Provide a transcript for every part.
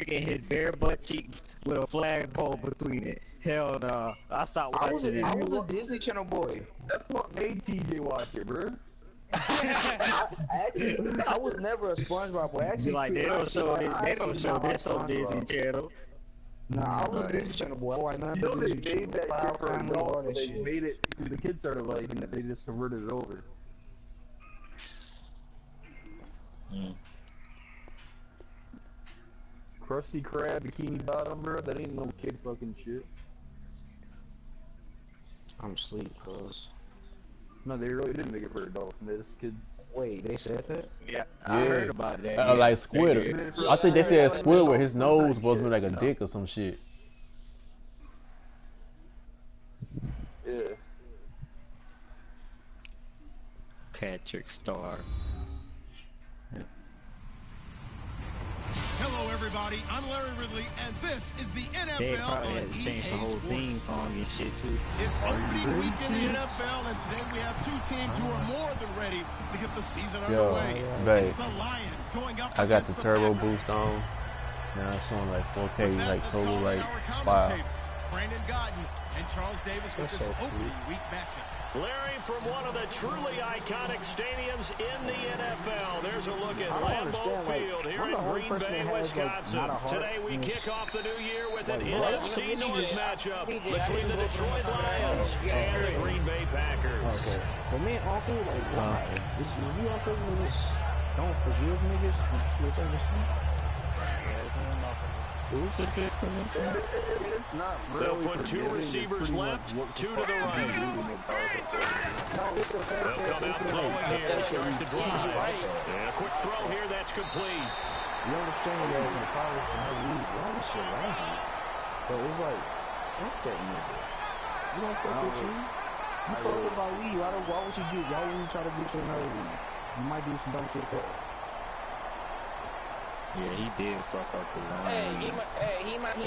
freaking his bare butt cheeks with a flagpole between it. Hell no. I stopped watching it. I was a Disney Channel boy. That's what made TJ watch it, bro. I was never a SpongeBob boy. Actually, Like they don't show this on Disney Channel. Nah, I was a Disney Channel boy. I You know they made that shit for adults, but they made it because the kids started liking it. They just converted it over. Krusty Krab, Bikini Bottom, bro. That ain't no kid fucking shit. I'm asleep, cuz. No, they really didn't make it for adults. And they just kids. Wait, they said that? Yeah, I heard about that. Like Squid. I think they said Squid with his nose was like a dick or some shit. Yeah. Patrick Star. Hello, everybody. I'm Larry Ridley, and this is the NFL. They probably had to change the whole theme song and shit too. It's opening week in the NFL, and today we have two teams who are more than ready to get the season underway. Babe, it's the Lions going up. I got the turbo boost on. Now it's showing like 4K, like total like wow. Brandon Gotten and Charles Davis with this opening week matchup. Larry, from one of the truly iconic stadiums in the NFL, there's a look at Lambeau Field here in Green Bay, Wisconsin. Today we kick off the new year with an NFC North matchup between the Detroit Lions and the Green Bay Packers. Okay. For me and Uncle, like, why? You Uncle niggas don't forgive niggas to a certain extent? They'll put two receivers left, two to the right. They'll come out throwing here to start the drive. And a quick throw here, that's complete. You understand that in the college and how we run shit right here. But it's like, fuck that nigga. You don't fuck with you. You fuck with my league. Why would you do? Why would you try to get to another league? You might do some dumb shit there. Yeah, he did fuck up the line.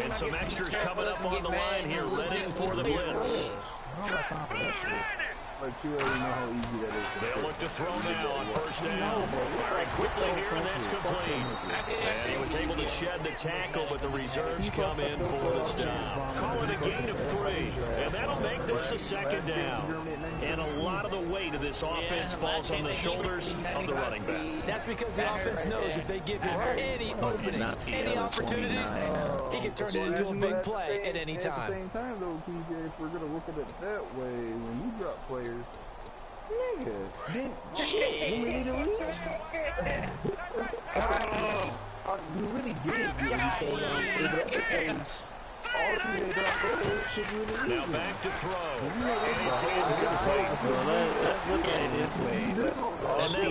And some extras coming up on the line here, ready for the blitz. But you already know how easy that is. They'll look to throw now on first down. Very quickly here, and that's complete. And he was able to shed the tackle, but the reserves come in for the stop. Call it a gain of 3, and that'll make this a second down. And a lot of the weight of this offense falls on the shoulders of the running back. That's because the offense knows if they give him any openings, any opportunities, he can turn it into a big play at any time. At the same time, though, TJ, if we're going to look at it that way, when you drop players, nigga, you really do it? You really did Now back to throw. Let's look at it this way. And that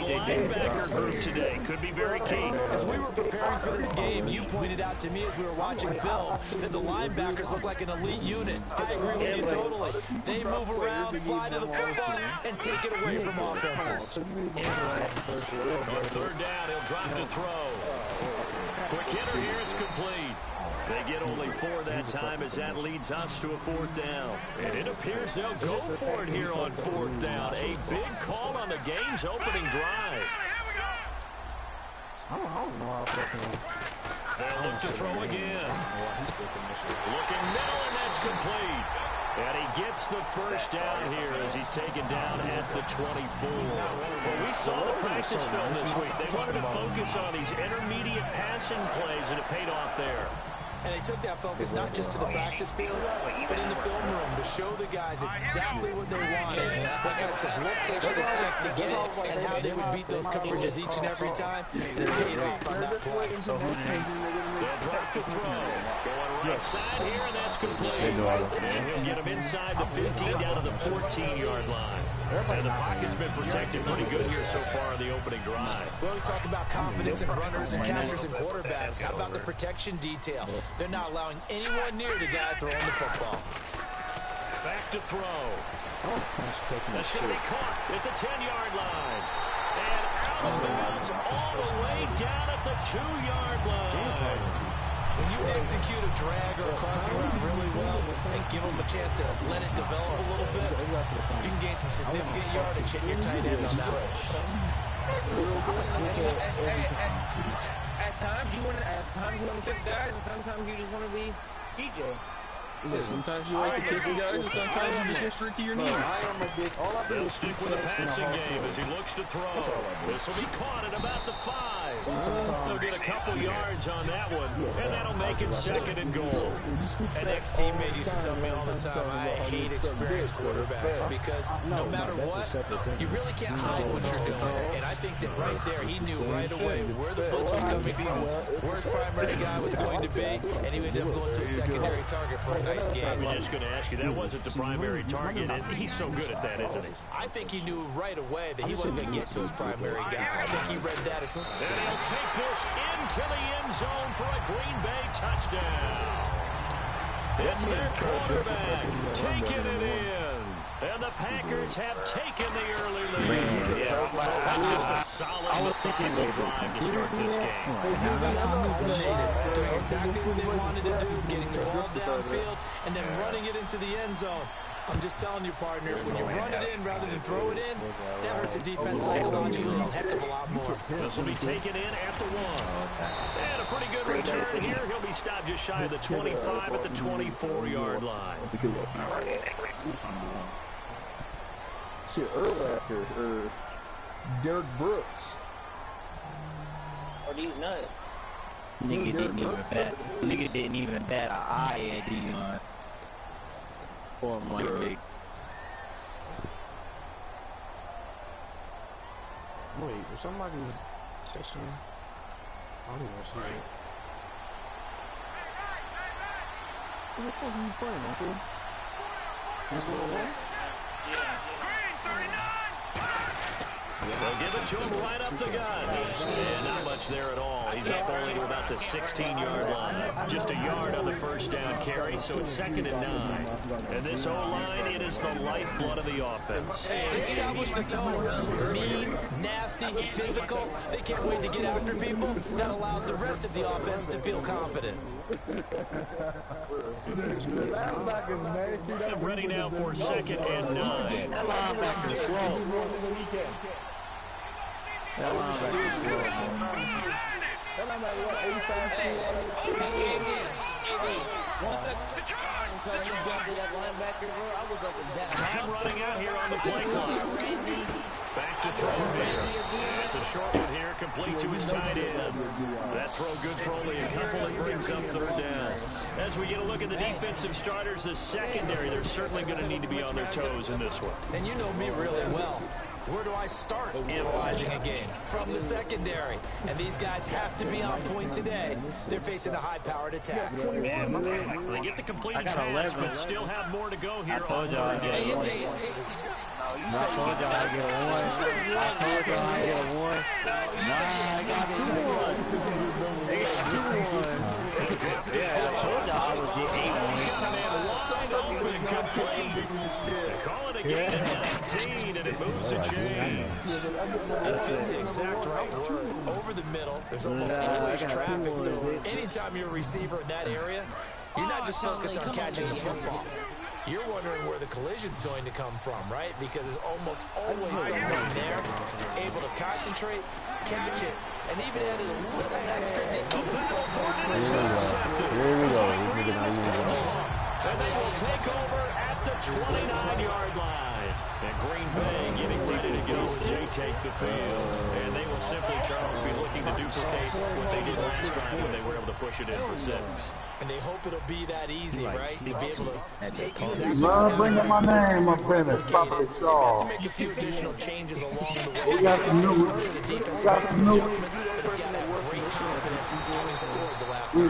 linebacker group today could be very key. As we were preparing for this game, you pointed out to me as we were watching film that the linebackers look like an elite unit. I agree with you totally. They move around, fly to the football, and take it away from offenses. On third down, he'll drop to throw. Quick hitter here, it's complete. They get only 4 that time as that leads us to a 4th down. And it appears they'll go for it here on 4th down. A big call on the game's opening drive. They'll look to throw again. Looking middle, and that's complete. And he gets the first down here as he's taken down at the 24. Well, we saw the practice film this week. They wanted to focus on these intermediate passing plays, and it paid off there. And they took that focus not just to the practice field, but in the film room to show the guys exactly what they wanted, what types of looks they should expect to get, and how they would beat those coverages each and every time. And it paid off on that play. They'll drop the throw. Going right side here, and that's complete. And he'll get him inside the 15 down to the 14-yard line. And the pocket's been protected pretty good here so far in the opening drive. We always talk about confidence in runners and catchers and quarterbacks. How about the protection detail? They're not allowing anyone near the guy throwing the football. Back to throw. That's going to be caught at the 10-yard line. And out of bounds all the way down at the 2-yard line. When you execute a drag or a crossing route really well and give them a chance to let it develop a little bit, you can gain some significant yardage hitting your tight end on that one. At times you want to kick guys, and sometimes you just want to be DJ. Yeah, sometimes you like to kick guys, and sometimes you just get straight to your knees. They'll stick with a passing game as he looks to throw. This will be caught at about the 5. They'll get a couple yards on that one, and that'll make it 2nd and goal. An ex-teammate used to tell me all the time, I hate experienced quarterbacks because no matter what, you really can't hide what you're doing. And I think that right there, he knew right away where the blitz was coming from, where his primary guy was going to be, and he ended up going to a secondary target for a nice game. I was just going to ask you, that wasn't the primary target, and he's so good at that, isn't he? I think he knew right away that he wasn't going to get to his primary guy. I think he read that as soon. And he'll take this into the end zone for a Green Bay touchdown. It's their quarterback taking it in. And the Packers have taken the early lead. Yeah, that's just a solid drive to start this game. Culminated, doing exactly what they wanted to do, getting the ball downfield, and then running it into the end zone. I'm just telling you, partner, when you run it in rather than throw it in, that hurts a defense psychologically a heck of a lot more. This will be taken in at the 1. And a pretty good return here. He'll be stopped just shy of the 25 at the 24-yard line. Shit, Urlacher, Derek Brooks. Are these nuts? Nigga didn't even bat an eye at Dion. Or Mike Vick. Wait, was somebody texting me? I don't even see it. What the fuck are you playing, Uncle? They'll give it to him right up the gut. And not much there at all. He's up only to about the 16-yard line. Just a yard on the first down carry, so it's 2nd and 9. And this O-line, it is the lifeblood of the offense. They established the tone. Mean, nasty, physical. They can't wait to get after people. That allows the rest of the offense to feel confident. And ready now for 2nd and 9. That linebacker is slow. That linebacker is slow. Time running out here on the play clock. Back to throw here. That's a short one here, complete to his tight end. That throw good for only a couple. It brings up 3rd down. As we get a look at the defensive starters, the secondary, they're certainly going to need to be on their toes in this one. And you know me really well. Where do I start analyzing a game? From the secondary. And these guys have to be on point today. They're facing a high-powered attack. They get the completed pass, but still have more to go here. I told y'all I'd get a 1. I told y'all I'd get a 1. I told y'all I'd get a 1. Nah, I got 2 1s. They got 2 1s. Yeah, I told y'all I would get 8 1s. Call it a gain of 19, and it moves a chain. That's the exact right word. Over the middle, there's almost always traffic, so anytime you're a receiver in that area, you're not just focused on catching the football. You're wondering where the collision's going to come from, right? Because there's almost always someone there able to concentrate, catch it, and even add a little extra hit. Here we go. And they will take over at the 29-yard line. And Green Bay getting ready to go as they take the field. And they will simply, Charles, be looking to duplicate what they did last time when they were able to push it in for 6. And they hope it'll be that easy, right? To be able to take exactly Love bringing my name up in it, Papa Shaw. to make a few additional changes along the way. We got some new,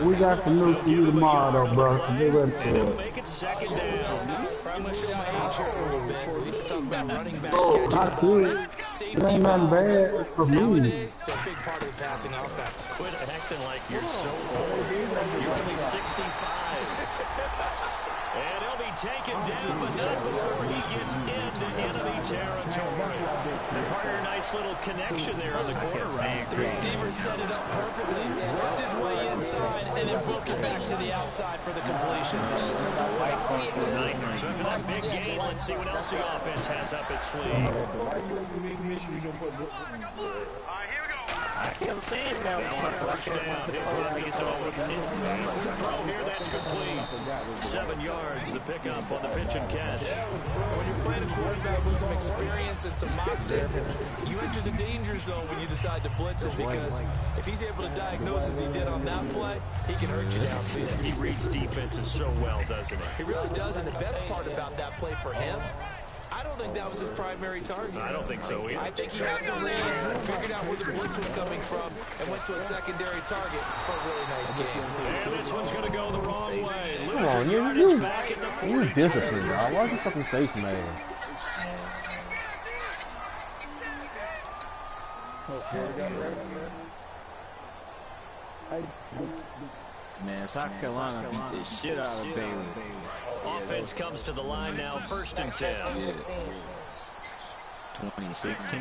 we got some new for you tomorrow, though, bro. Get ready for it. Make it 2nd down. I'm going to show my age here a little bit. We used to talk about running backs Oh, not you. It ain't nothing bad. It's for me. Nowadays, they're a big part of the passing offense. Quit acting like you're so old. You're only 65. And he'll be taken down, but not before he gets into enemy territory. And partner, nice little connection there on the corner route. The receiver set it up perfectly, worked his way inside, and then broke it back to the outside for the completion. So after that big gain, let's see what else the offense has up its sleeve. I kept saying that one. First down. Throw here, that's complete. 7 yards, the pickup on the pitch and catch. When you're playing a quarterback with some experience and some moxie, you enter the danger zone when you decide to blitz it, because if he's able to diagnose as he did on that play, he can hurt you downfield. He reads defenses so well, doesn't he? He really does, and the best part about that play for him, I don't think that was his primary target. I don't think so either. I think he had the read, figured out where the blitz was coming from, and went to a secondary target for a really nice game. And this one's going to go the wrong way. Come on, you disciplined, dog. Why's your fucking face mad? Man, South Carolina beat the shit out of Baylor. Offense comes to the line now, 1st and 10. 2016.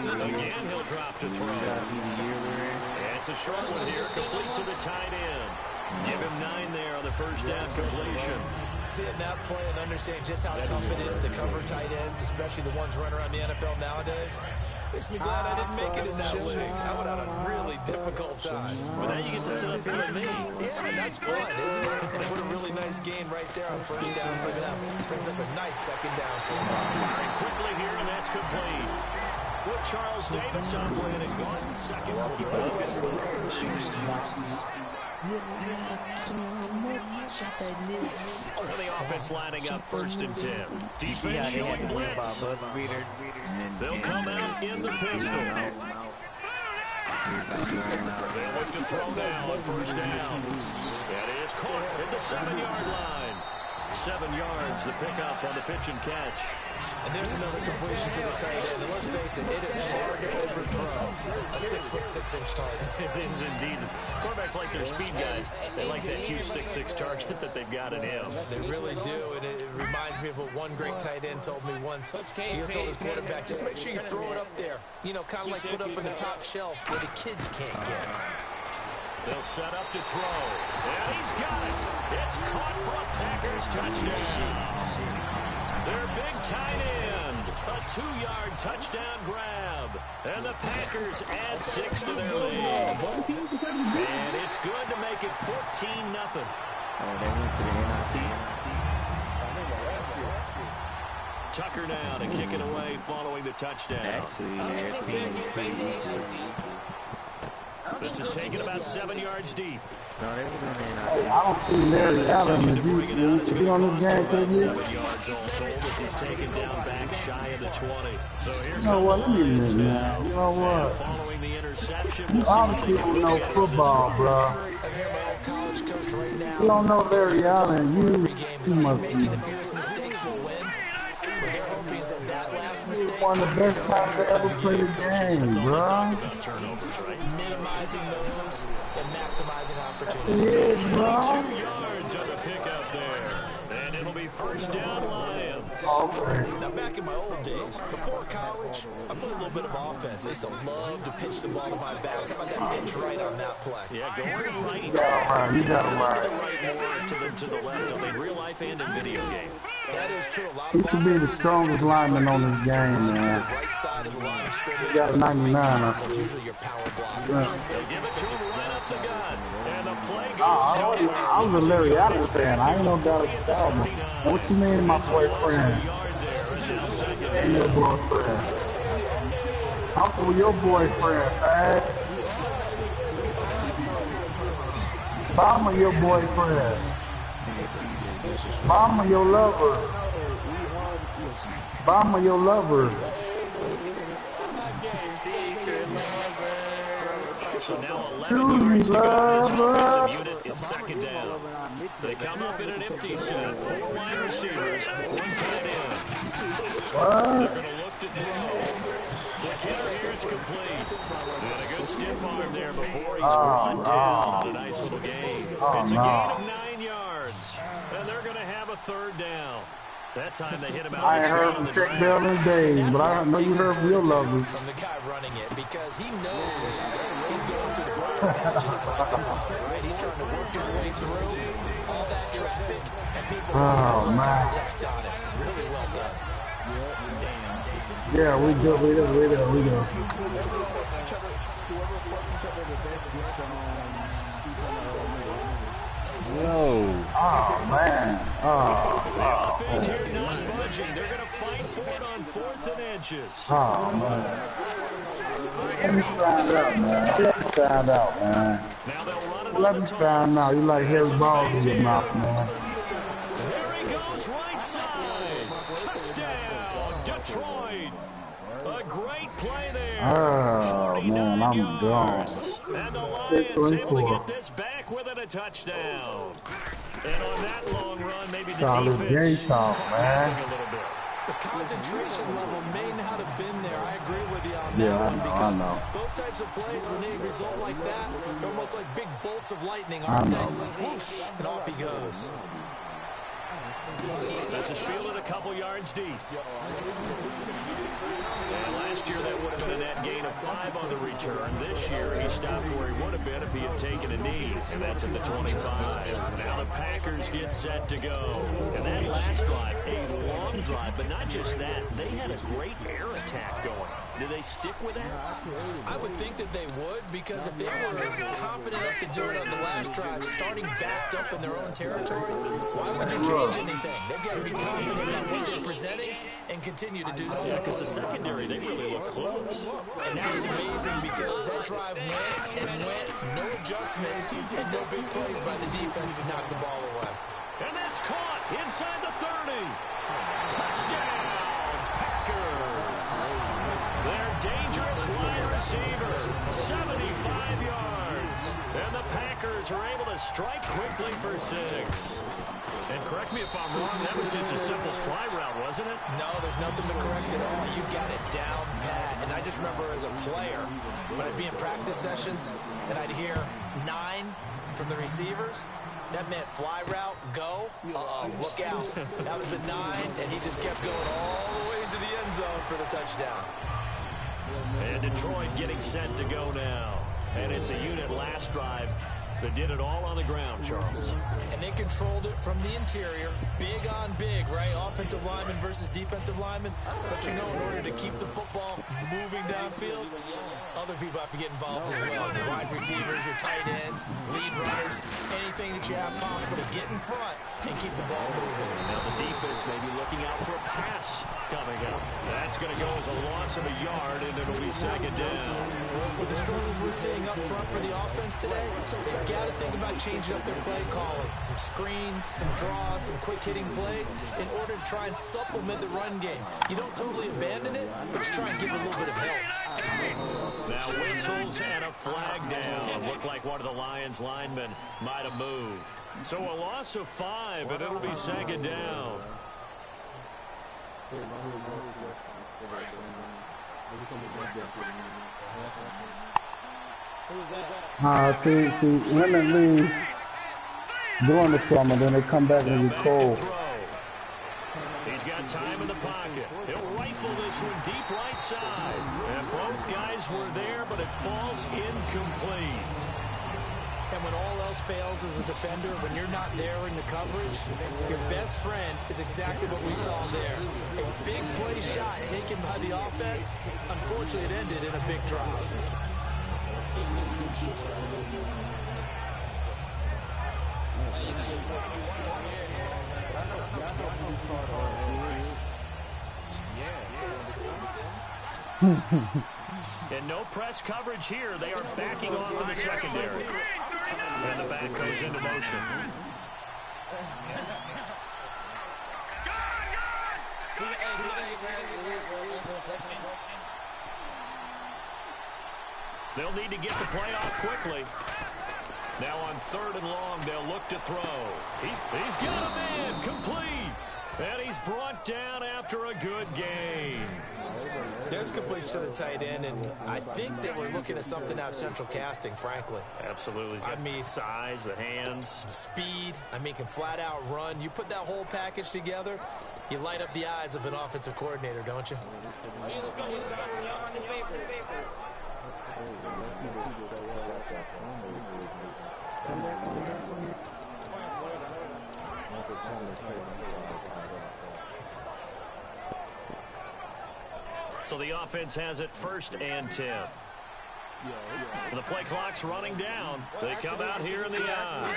Again, he'll drop to throw. And it's a short one here, complete to the tight end. Give him 9 there on the first down completion. Seeing that play and understanding just how tough it is to cover tight ends, especially the ones running around the NFL nowadays, makes me glad I didn't make it in that league. I would have had a really difficult time. Well, now you get to sit up here with me. Yeah, and that's fun, isn't it? And what a really nice gain right there on first down for them. Brings up a nice second down for them. Firing quickly here, and that's complete. With Charles Davis on Brandon Gordon, second. The offense lining up 1st and 10. Defense showing blitz. They'll come out in the pistol. They'll look to throw now on 1st down. That is caught at the 7-yard line. 7 yards, the pickup on the pitch and catch. And there's another completion to the tight end. And let's face it, it is hard to overthrow a 6'6" target. It is indeed. Quarterbacks like their speed guys. They like that huge 6'6" target that they've got in him. They really do, and it reminds me of what one great tight end told me once. He told his quarterback, just make sure you throw it up there. You know, kind of like put up in the top shelf where the kids can't get it. They'll set up to throw. And he's got it. It's caught for a Packers touchdown. Their big tight end, a 2-yard touchdown grab, and the Packers add 6 to their lead. And it's good to make it 14-0. Oh, they went to the NIT. Tucker now to kick it away following the touchdown. Actually, their team is pretty equal. This is taken about 7 yards deep. No, they were in the NIT. I don't see Larry Allen. If you on this game, 7 yards all told as he's taken down back shy of the 20. So here's you know what? Let me admit, man. You know what? Following the interception. You obviously don't know football, bro. I hear my old college coach right now. You don't know Larry Allen. You must be. Making the fewest mistakes will win. What they're hoping is that last mistake. One of the best times to ever play the game, bro. Minimizing those and maximizing opportunities. Yeah, bro. 2 yards on the pickup there. And it'll be 1st down Lions. Now, back in my old days, before college, I put a little bit of offense. I used to love to pitch the ball to my backs. How about that pitch right on that play? Yeah, going to the right. You got him right. To the right more to the left, I mean, real life and in video games. That is true. A lot He of should be the strongest lineman on this game, man. right side of the line of scrimmage. He got a 99. That's usually your power block. They give it to him right up the gut. And the play goes I was a Larry Allen fan. I ain't no doubt about that. What you mean, my boyfriend? Ain't no boyfriend. I'm for your boyfriend, man. Mama, your boyfriend. Mama, your lover. Mama, your lover. So now 11 yards to go. This unit, it's 2nd down. They come up in an empty set. 4 wide receivers, 1 tight end. They're going to look to throw. The kicker here is complete. And a good stiff arm there before he's brought down. A nice little gain. It's a gain of 9 yards. And they're going to have a 3rd down. That time they hit him out. I ain't heard from Trick Bell in days, but I know you heard from your lovers. From the guy running it, because he knows he's going through the bright patches at right the ball, right? He's trying to work his way through all that traffic, and people are tacked on it. Really well done. Yeah, we do. Whoever fuck each other the best gets to sleep on the middle. Yo. Oh, man. The offense here not budging. They're going to fight for it on 4th and inches. Oh, man. Let me find out, man. Let me find out, man. Now they'll run it Let on me the find out. You like heavy balls in your here. mouth, man. There he goes, right side. Touchdown, Detroit. A great play there. Oh, man, I'm gone. And the Lions able to get this back within a touchdown. And on that long run, maybe the Solid defense game talk, man. a little bit. The concentration level may not have been there. I agree with you on that Yeah, one because I know. those types of plays, when they result like that, they're almost like big bolts of lightning, aren't they? Whoosh, and off he goes. This is fielded a couple yards deep. And last year that would have been a net gain of 5 on the return. This year he stopped where he would have been if he had taken a knee, and that's at the 25. Now the Packers get set to go. And that last drive, a long drive, but not just that. They had a great air attack going. Do they stick with that? I would think that they would, because if they were confident enough to do it on the last drive, starting backed up in their own territory, why would you change anything? They've got to be confident about what they're presenting and continue to do so. Yeah, because the secondary, they really look close. And that was amazing because that drive went, no adjustments, and no big plays by the defense to knock the ball away. And that's caught inside the 30. Touchdown, Packers. Their dangerous wide receiver, 75 yards. And the Packers are able to strike quickly for 6. And correct me if I'm wrong, that was just a simple fly route, wasn't it? No, there's nothing to correct at all. You got it down pat. And I just remember as a player, when I'd be in practice sessions and I'd hear 9 from the receivers, that meant fly route, go. Look out. That was the 9, and he just kept going all the way into the end zone for the touchdown. And Detroit getting set to go now. And it's a unit last drive that did it all on the ground, Charles. And they controlled it from the interior. Big on big, right? Offensive lineman versus defensive lineman. But you know, in order to keep the football moving downfield, other people have to get involved as well. The wide receivers, your tight ends, lead runners, anything that you have possible to get in front and keep the ball moving. Now the defense may be looking out for a pass coming up. That's going to go as a loss of a yard, and it'll be second down. With the struggles we're seeing up front for the offense today, they've got to think about changing up their play calling. Some screens, some draws, some quick-hitting plays in order to try and supplement the run game. You don't totally abandon it, but you try and give it a little bit of help. Now whistles and a flag down. Looked like one of the Lions linemen might have moved. So a loss of 5, and it'll be second down. See, women leave during the summer, then they come back and be cold. He's got time in the pocket. He'll rifle this one deep right side. And both guys were there, but it falls incomplete. And when all else fails as a defender, when you're not there in the coverage, your best friend is exactly what we saw there. A big play shot taken by the offense. Unfortunately, it ended in a big drop. And no press coverage here. They are backing off in the secondary. And the back goes into motion. They'll need to get the play off quickly. Now on 3rd and long, they'll look to throw. He's got him in, complete. And he's brought down after a good gain. There's completion to the tight end, and I think that we're looking at something out of central casting, frankly. Absolutely. I mean, size, the hands. Speed. I mean, can flat out run. You put that whole package together, you light up the eyes of an offensive coordinator, don't you? So the offense has it 1st and 10. The play clock's running down. They come out here in the I.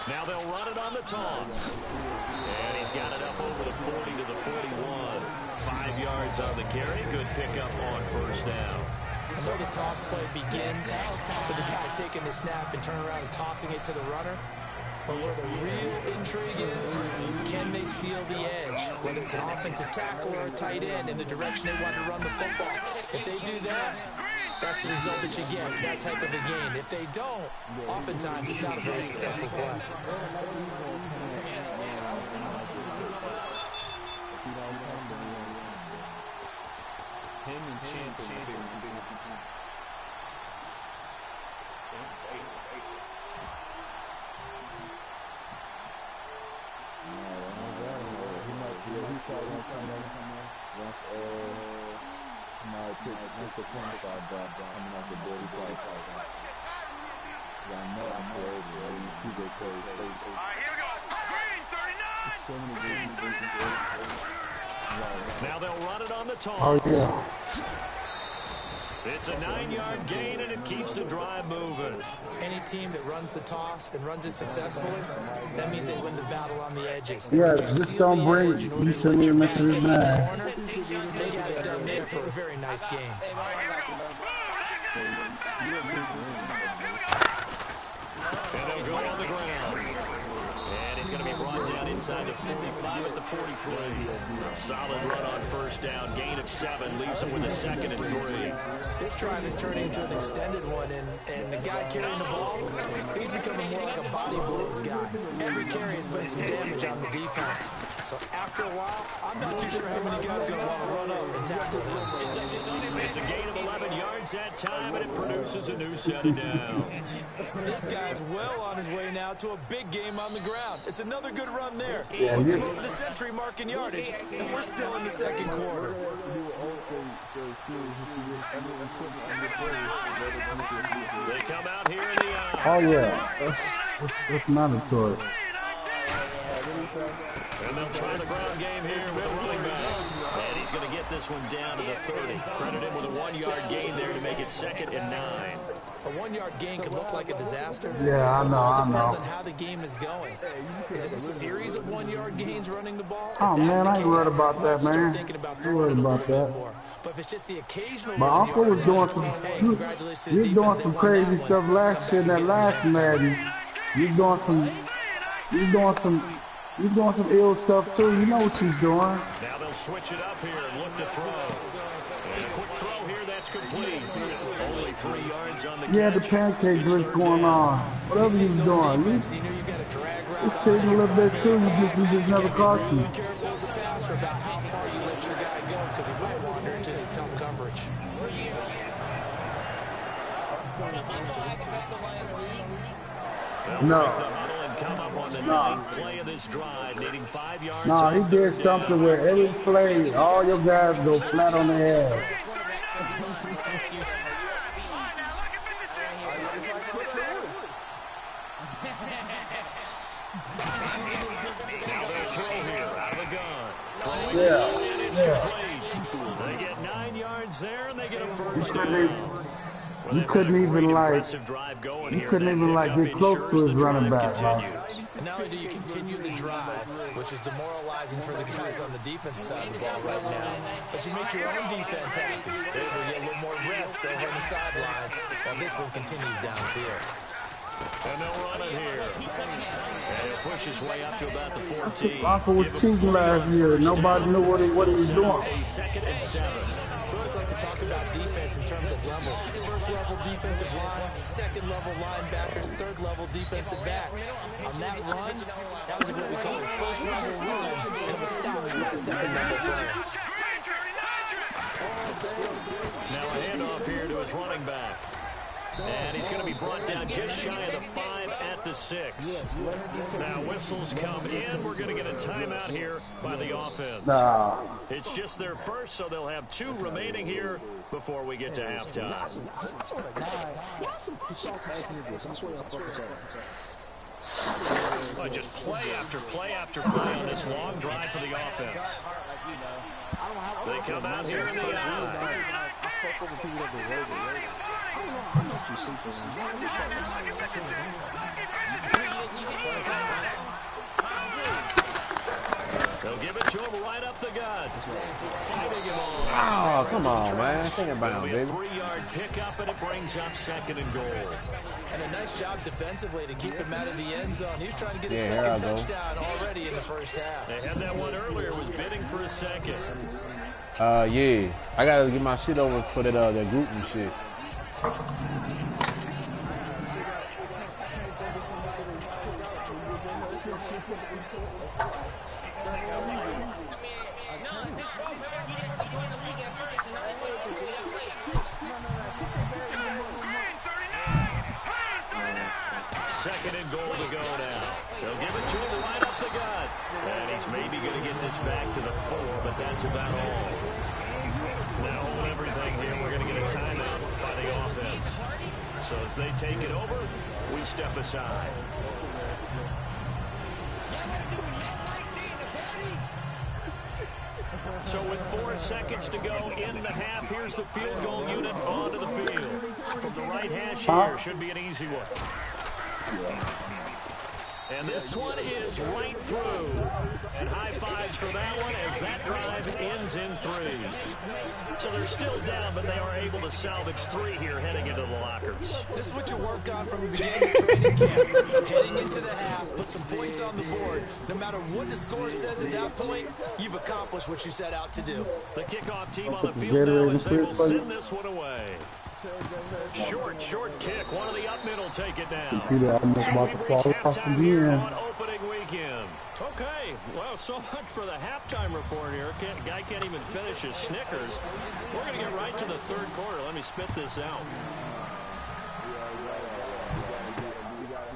Now they'll run it on the toss. And he's got it up over the 40 to the 41. 5 yards on the carry. Good pickup on 1st down. I know the toss play begins with the guy taking the snap and turning around and tossing it to the runner. But where the real intrigue is, can they seal the edge? Whether it's an offensive tackle or a tight end in the direction they want to run the football. If they do that, that's the result that you get, that type of a game. If they don't, oftentimes it's not a very successful play. Now they'll run it on the toss. Oh, yeah. It's a 9-yard gain, and it keeps the drive moving. Any team that runs the toss and runs it successfully, that means they win the battle on the edges. Yeah, just don't bring you shouldn't even make it mad. They got it done there for a very nice game. And they'll go on the ground. And he's going to be brought down inside the 45 at the 43. A solid run on 1st down. Gain of 7 leaves him with a 2nd and 3. This drive is turning into an extended one, and the guy carrying the ball, he's becoming more like a body blows guy. Every carry is putting some damage on the defense. So after a while, I'm not too sure how many guys are going to want to run up and tackle him. It's a gain of 11 yards that time, and it produces a new set of downs. This guy's well on his way now to a big game on the ground. It's another good run there. Yeah, Puts him over the century mark in yardage, and we're still in the 2nd quarter. They come out here in the I. Oh, yeah. That's mandatory. And they'll try the ground game here with running back. And he's going to get this one down to the 30. Credit him with a 1-yard gain there to make it 2nd and 9. A 1-yard gain can look like a disaster. Yeah, I know. Depends on how the game is going. Is it a series of 1-yard gains running the ball? Oh, man, I ain't worried about that, man. I ain't worried about that. But if it's just the occasional My uncle was doing some crazy stuff last year in that last Madden. He's doing some ill stuff too. You know what he's doing. Now they'll switch it up here and look to throw. And a quick throw here, that's complete. Only 3 yards on the catch. Yeah, the pancake blitz going on. Whatever he's doing. It's taking a little bit too. You just never caught you. Be careful as a passer about how far you let your guy go, because he might wander into some tough coverage. No, he did something where every play, all your guys go flat on their ass. Now they'll throw here out of the gun. Yeah. They get 9 yards there, and they get a 1st down. You couldn't even get close to his running back. And not only do you continue the drive, which is demoralizing for the guys on the defensive side of the ball right now, but you make your own defense happy. They're able to get a little more rest over on the sidelines while this one continues downfield. And they'll run it here. And he'll push his way up to about the 14. Uncle was cheating last year. Nobody knew what he was doing. 2nd and 7. We always like to talk about defense in terms of levels. 1st level defensive line, 2nd level linebackers, 3rd level defensive backs. On that run, that was what we call a 1st level run, and it was stopped by a 2nd level player. Now a handoff here to his running back. And he's going to be brought down just shy of the 5 at the 6. Now whistles come in. We're going to get a timeout here by the offense. It's just their first, so they'll have 2 remaining here before we get to halftime. Well, just play after play after play on this long drive for the offense. They come out here in the eye. I fuck over people that do radio. I don't know how much you see for them. They'll give it to him right up the gut. Fighting him on. Oh, come on, man. Think about it, baby. 3-yard pickup, and it brings up 2nd and goal. And a nice job defensively to keep him out of the end zone. He was trying to get his second touchdown already in the first half. They had that one earlier, was bidding for a second. Yeah. I gotta get my shit over for that group and shit. Second and goal to go now. They'll give it to him right up the gut. And he's maybe going to get this back to the 4, but that's about all. Now hold everything here. We're going to get a timeout by the offense. So as they take it over, we step aside. So with 4 seconds to go in the half, here's the field goal unit onto the field. From the right hash here, should be an easy one. And this one is right through. And high fives for that one as that drive ends in 3. So they're still down, but they are able to salvage 3 here heading into the lockers. This is what you work on from the beginning of training camp. Heading into the half, put some points on the board. No matter what the score says at that point, you've accomplished what you set out to do. The kickoff team on the field now as they will send this one away. Short kick. One of the up middle take it down. So we've reached halftime here on opening weekend. Okay, well, so much for the halftime report here. Guy can't even finish his Snickers. We're going to get right to the 3rd quarter. Let me spit this out.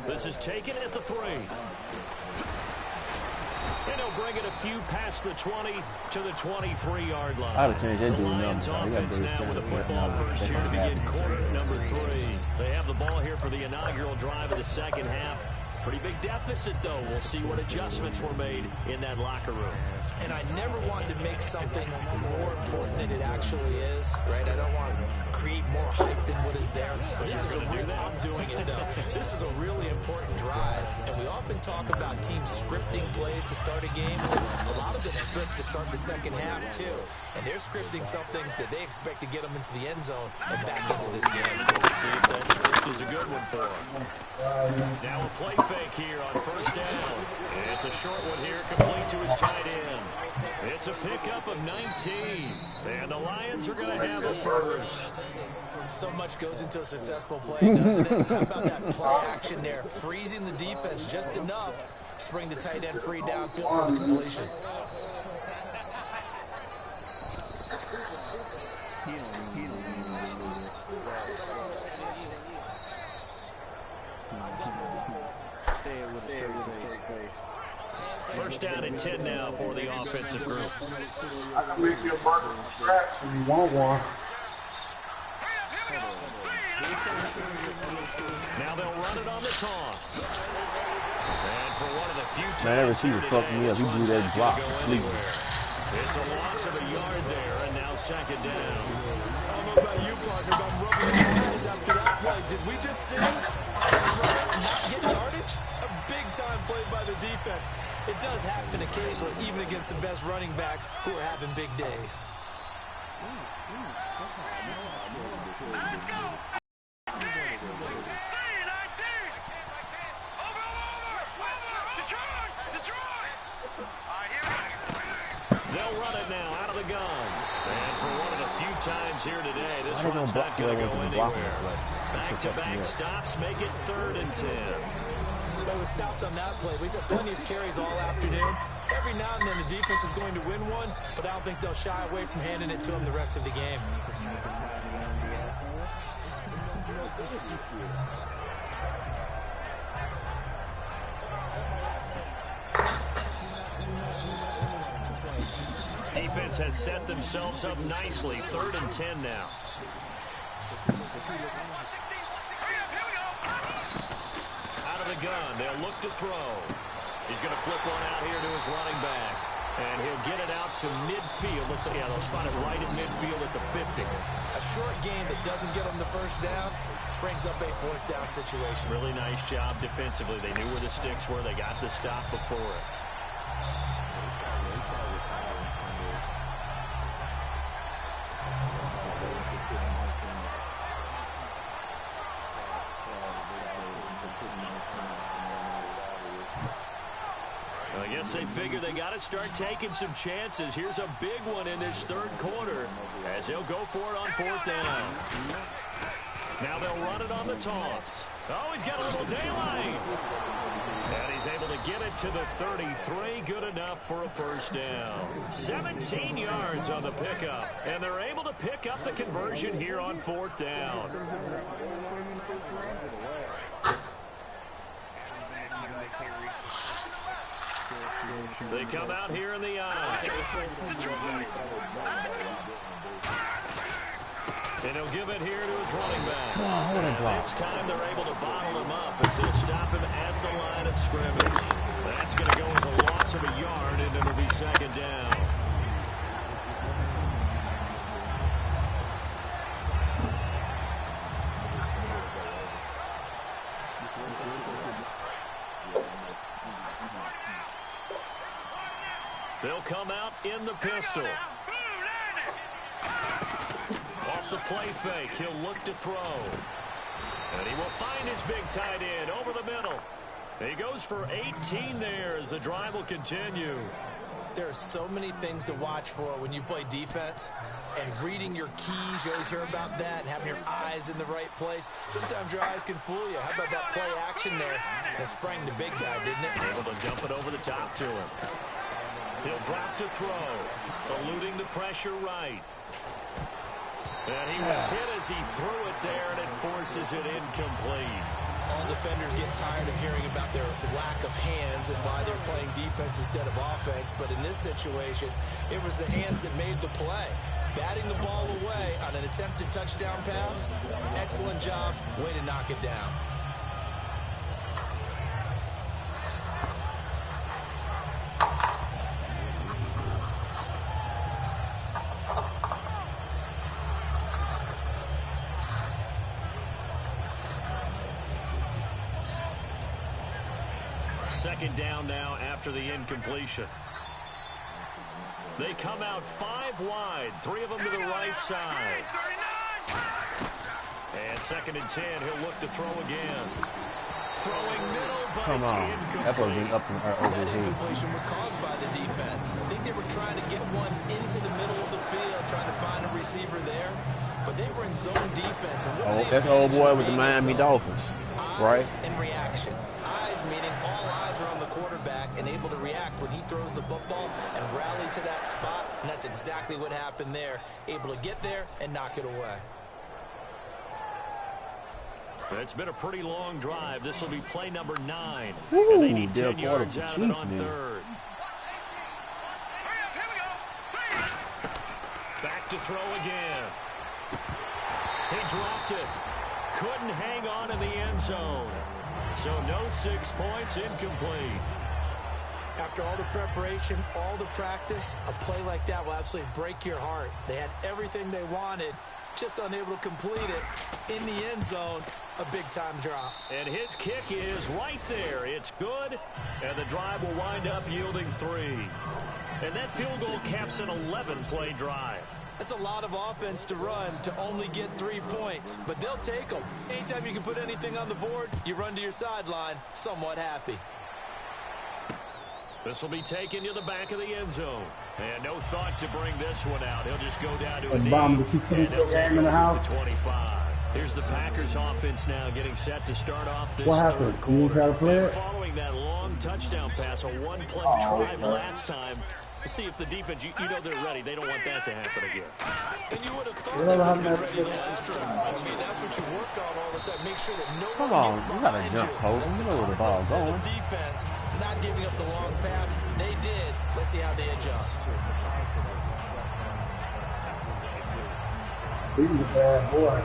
This is taken at the 3. And he'll bring it a few past the 20 to the 23-yard line. I'd have changed that The dude Lions offense now with a football first here to begin quarter number 3. They have the ball here for the inaugural drive of the second half. Pretty big deficit, though. We'll see what adjustments were made in that locker room. And I never wanted to make something more important than it actually is, right? I don't want to create more hype than what is there. But this is I'm doing it, though. This is a really important drive. And we often talk about teams scripting plays to start a game. A lot of them script to start the second half, too. And they're scripting something that they expect to get them into the end zone and back into this game. We'll see if that script is a good one for them. Now a play fake here on first down. It's a short one here, complete to his tight end. It's a pickup of 19. And the Lions are going to have a first. So much goes into a successful play, doesn't it? How about that play action there? Freezing the defense just enough to bring the tight end free downfield for the completion. First down and 10 now for the offensive group. I can make you a burger from scratch if you want one. Now they'll run it on the toss. And for one of the few times Man, that receiver fucked me up. He blew that block. It's a loss of a yard there, and now second down. I don't know about you, partner, but I'm rubbing my eyes after that play. Did we just see not get yardage? A big-time play by the defense. It does happen occasionally, even against the best running backs who are having big days. Let's go. They'll run it now out of the gun. And for one of the few times here today, this one's not going to go anywhere. Back-to-back stops make it 3rd and 10. They were stopped on that play. We've had plenty of carries all afternoon. Every now and then the defense is going to win one, but I don't think they'll shy away from handing it to them the rest of the game. Defense has set themselves up nicely. 3rd and 10 now. Out of the gun, they'll look to throw. He's going to flip one out here to his running back. And he'll get it out to midfield. Looks like, yeah, they'll spot it right at midfield at the 50. A short gain that doesn't get them the first down brings up a fourth down situation. Really nice job defensively. They knew where the sticks were. They got the stop before it. I guess they figure they got to start taking some chances. Here's a big one in this third quarter as they'll go for it on fourth down. Now they'll run it on the toss. Oh, he's got a little daylight. And he's able to get it to the 33. Good enough for a first down. 17 yards on the pickup. And they're able to pick up the conversion here on fourth down. They come out here in the eye. And he'll give it here to his running back. This time they're able to bottle him up as they'll stop him at the line of scrimmage. That's going to go as a loss of a yard, and it'll be second down. They'll come out in the pistol. Off the play fake, he'll look to throw. And he will find his big tight end over the middle. He goes for 18 there as the drive will continue. There are so many things to watch for when you play defense. And reading your keys, you always hear about that, and having your eyes in the right place. Sometimes your eyes can fool you. How about that play action there? And it sprang the big guy, didn't it? Able to dump it over the top to him. He'll drop to throw, eluding the pressure right. And he was hit as he threw it there, and it forces it incomplete. All defenders get tired of hearing about their lack of hands and why they're playing defense instead of offense. But in this situation, it was the hands that made the play. Batting the ball away on an attempted touchdown pass. Excellent job. Way to knock it down. Second down now after the incompletion. They come out 5 wide, 3 of them to the right side. And second and 10, he'll look to throw again. Throwing middle, but it's incomplete. That's what being up and over That here. incompletion was caused by the defense. I think they were trying to get one into the middle of the field, trying to find a receiver there. But they were in zone defense. And Oh, that's old boy with the Miami Dolphins, right? Eyes and reaction. Eyes meaning all eyes are on the quarterback and able to react when he throws the football and rally to that spot. And that's exactly what happened there. Able to get there and knock it away. It's been a pretty long drive. This will be play number 9. Ooh, and they need 10 part yards of the out of it on Chiefs, man. third. Back to throw again. He dropped it. Couldn't hang on in the end zone. So no 6 points, incomplete. After all the preparation, all the practice, a play like that will absolutely break your heart. They had everything they wanted, just unable to complete it in the end zone. A big-time drop. And his kick is right there. It's good, and the drive will wind up yielding 3. And that field goal caps an 11-play drive. That's a lot of offense to run to only get 3 points, but they'll take them. Anytime you can put anything on the board, you run to your sideline, somewhat happy. This will be taken to the back of the end zone. And no thought to bring this one out. He'll just go down to a knee, Bomb, did you and finish he'll your take game in the it house? to 25. Here's the Packers offense now getting set to start off this What third happened? quarter. You gotta play it? Following that long touchdown pass, a one-play drive last time. Let's see if the defense, you know they're ready. They don't want that to happen again. And you would have thought Well, they I'm would have not been ready last time. I mean, that's what you work on all the time. Make sure that no Come one on, gets you gotta behind jump, you. Hogan. That's You the know where the ball's cardinal sin going. of defense, not giving up the long pass. They did. Let's see how they adjust. He's a bad boy.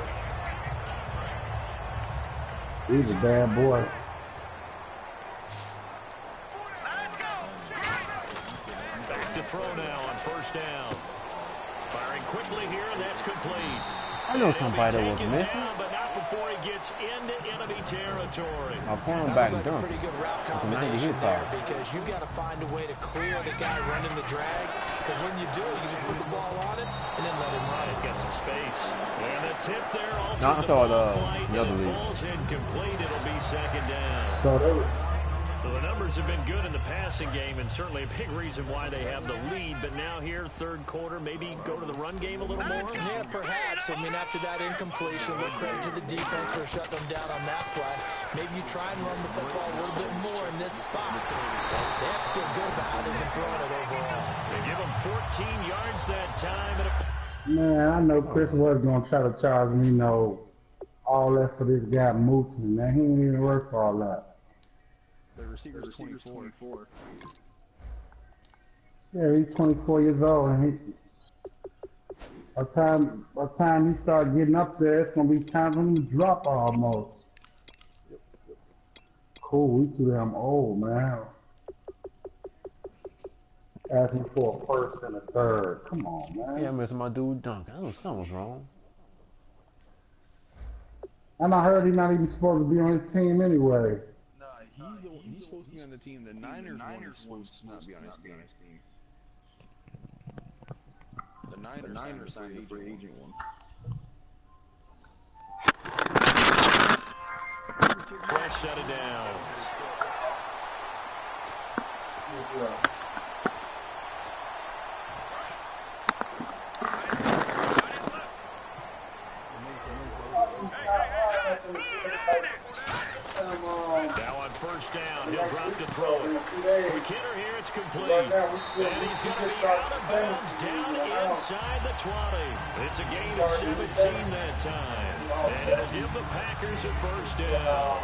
He's a bad boy. Back to throw now on first down. Firing quickly here, and that's complete. I know somebody that was missing. Down, but not before he gets into enemy territory. Our cornerback like a pretty good route combination there because you've got to find a way to clear the guy running the drag. Because when you do, you just put the ball on it and then let him run. He's got some space. And a tip there. No, I thought the other league. Falls incomplete. It'll be second down. So The numbers have been good in the passing game, and certainly a big reason why they have the lead. But now here, third quarter, maybe go to the run game a little more? Yeah, perhaps. I mean, after that incompletion, look credit to the defense for shutting them down on that play. Maybe you try and run the football a little bit more in this spot. They have to feel good about how they've been throwing it overall. They give them 14 yards that time. man, I know Chris was gonna try to charge me, all that for this guy Moochie, man. He ain't even work for all that. The receiver's 24. Yeah, he's 24 years old, and by the time he start getting up there, it's gonna be time for him to drop almost. Cool, we too damn old, man. Asking for a first and a third. Come on, man. Yeah, I'm missing my dude dunk. I knew something was wrong. And I heard he's not even supposed to be on his team anyway. He's supposed to be on the team. The Niners supposed to not be on his team. The Niners signed the free agent one. Let's shut it down. Now on first down, he'll drop to throw it. Quick hitter here, it's complete. And he's going to be out of bounds down inside the 20. It's a gain of 17 that time. And it'll give the Packers a first down.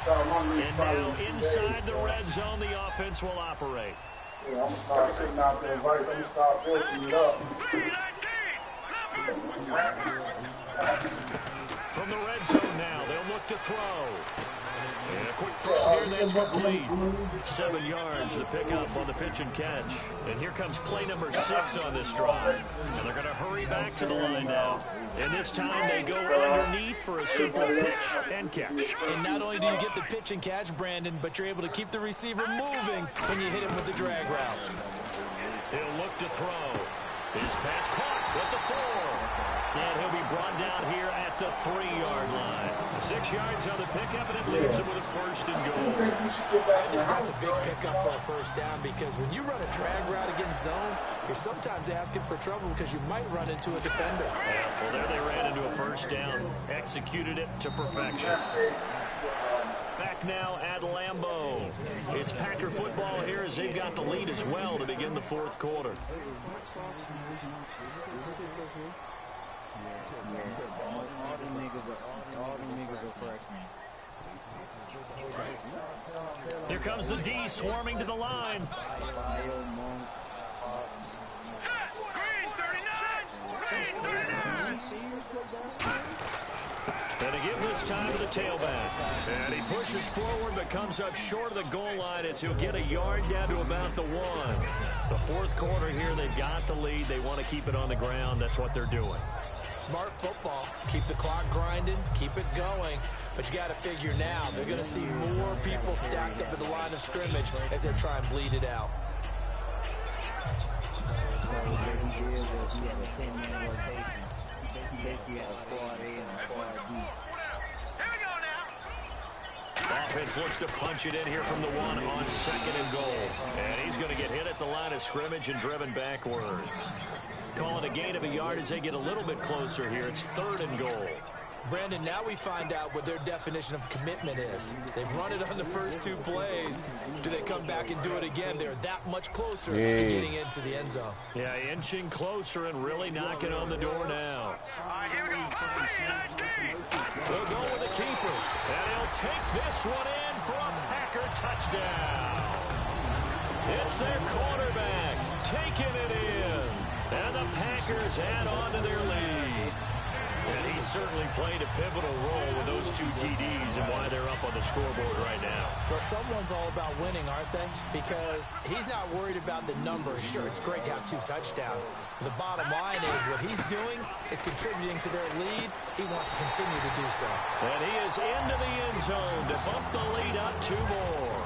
And now inside the red zone, the offense will operate. Yeah, I'm going to start sitting out there right. I'm going to start building it up. From the red zone now, they'll look to throw. And a quick throw here, that's complete. 7 yards, the pickup on the pitch and catch. And here comes play number 6 on this drive. And they're going to hurry back to the line now. And this time they go underneath for a simple pitch and catch. And not only do you get the pitch and catch, Brandon, but you're able to keep the receiver moving when you hit him with the drag route. He'll look to throw. His pass caught with the 4. And he'll be brought down here at the 3-yard line. 6 yards on the pickup, and it leaves him with a first and goal. I think that's a big pickup for a first down because when you run a drag route against zone, you're sometimes asking for trouble because you might run into a defender. Yeah, well, there they ran into a first down. Executed it to perfection. Back now at Lambeau. It's Packer football here as they've got the lead as well to begin the fourth quarter. Here comes the D swarming to the line. And to give this time to the tailback. And he pushes forward but comes up short of the goal line as he'll get a yard down to about the 1. The fourth quarter here, they've got the lead. They want to keep it on the ground. That's what they're doing. Smart football. Keep the clock grinding. Keep it going. But you got to figure now they're going to see more people stacked up at the line of scrimmage as they try and bleed it out. Offense looks to punch it in here from the 1 on 2nd and goal. And he's going to get hit at the line of scrimmage and driven backwards. Call it a gain of a yard as they get a little bit closer here. It's 3rd and goal. Brandon, now we find out what their definition of commitment is. They've run it on the first 2 plays. Do they come back and do it again? They're that much closer to getting into the end zone. Yeah, inching closer and really knocking on the door now. They'll go with the keeper, and he'll take this one in for a Packer touchdown. It's their quarterback taking it in, and the Packers add on to their lead. And he certainly played a pivotal role with those 2 TDs and why they're up on the scoreboard right now. Well, someone's all about winning, aren't they? Because he's not worried about the numbers. Sure, it's great to have 2 touchdowns. The bottom line is what he's doing is contributing to their lead. He wants to continue to do so. And he is into the end zone to bump the lead up 2 more.